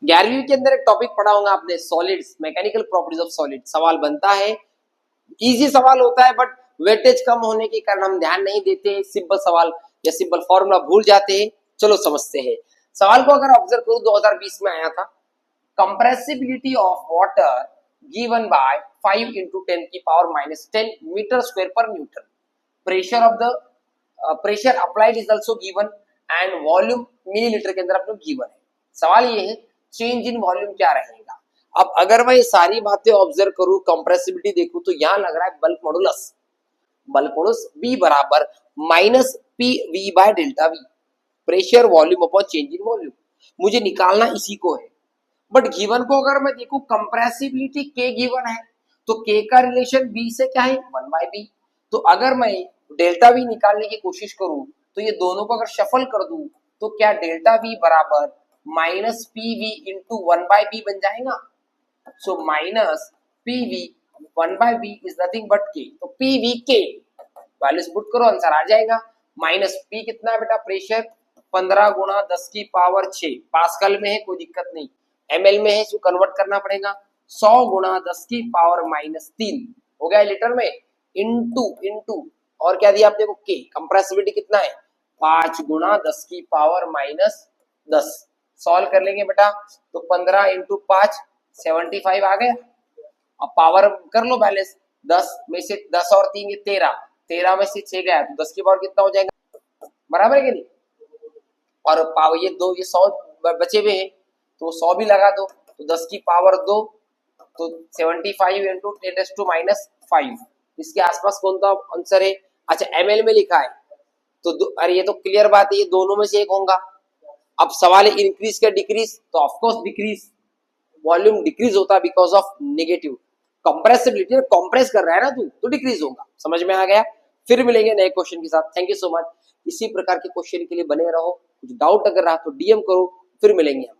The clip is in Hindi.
11वीं के अंदर एक टॉपिक पढ़ा होगा आपने, solids, mechanical properties of solid. सवाल बनता है, इजी सवाल होता है बट वेटेज कम होने के कारण हम ध्यान नहीं देते, सिंपल सवाल या सिंपल फॉर्मूला भूल जाते हैं। चलो समझते हैं सवाल को। अगर ऑब्जर्व करूं 2020 में आया था, compressibility of water given by 5 into 10 की पावर -10 मीटर स्क्वायर पर Newton. Pressure of the pressure applied is also given and volume millilitre के अंदर अपने गिवन है। सवाल ये है चेंज इन वॉल्यूम क्या रहेगा। अब अगर मैं ये सारी बातें ऑब्जर्व करूं, कंप्रेसिबिलिटी देखूं, तो यहां लग रहा है बल्क मॉडुलस, B बराबर minus P V by delta we, pressure volume upon change in volume. मुझे निकालना इसी को है, बट गिवन को अगर मैं देखूं, कंप्रेसिबिलिटी के गिवन है, तो के का रिलेशन बी से क्या है, 1/b। तो अगर मैं डेल्टा वी निकालने की कोशिश करूं, तो ये दोनों को अगर शफल कर दूं, तो क्या डेल्टा वी बराबर minus P V into 1/b बन जाएगा। So minus P V 1/b is nothing but के। तो पी वी के वैल्यूज पुट करो, आंसर आ जाएगा। माइनस पी कितना है बेटा, प्रेशर 15 गुणा 10 की पावर 6, पास्कल में है कोई दिक्कत नहीं, एमएल में है इसको कन्वर्ट करना पड़ेगा। 100 गुणा 10 की पावर -3 हो गया लीटर में, इंटू और क्या दिया आपने को, के। कंप्रेसिबिलिटी कितना है, 5 गुणा 10 की पावर -10। सॉल्व कर लेंगे बेटा, तो 15 इंटू 5 75 आ गया। अब पावर कर लो बैलेंस, 10 में से 10 और 3 ये 13 में से 6 गया, तो 10 की पावर कितना हो जाएगा, बराबर है कि नहीं। और पावर ये 2, ये 100 बचे हुए हैं, तो 100 भी लगा दो, तो 10 की पावर 2, तो 75 इंटू 10⁻5। इसके आसपास कौन सा आंसर है, अच्छा एमएल में लिखा है, तो अरे ये तो क्लियर बात है, ये दोनों में से एक होगा। अब सवाल है इंक्रीज क्या डिक्रीज, तो ऑफकोर्स डिक्रीज, वॉल्यूम डिक्रीज होता है because of negative compressibility, compress कर रहा है ना तू, तो डिक्रीज होगा। समझ में आ गया। फिर मिलेंगे नए क्वेश्चन के साथ। Thank you so much. इसी प्रकार के क्वेश्चन के लिए बने रहो। कुछ डाउट अगर रहा तो डीएम करो, फिर मिलेंगे हम।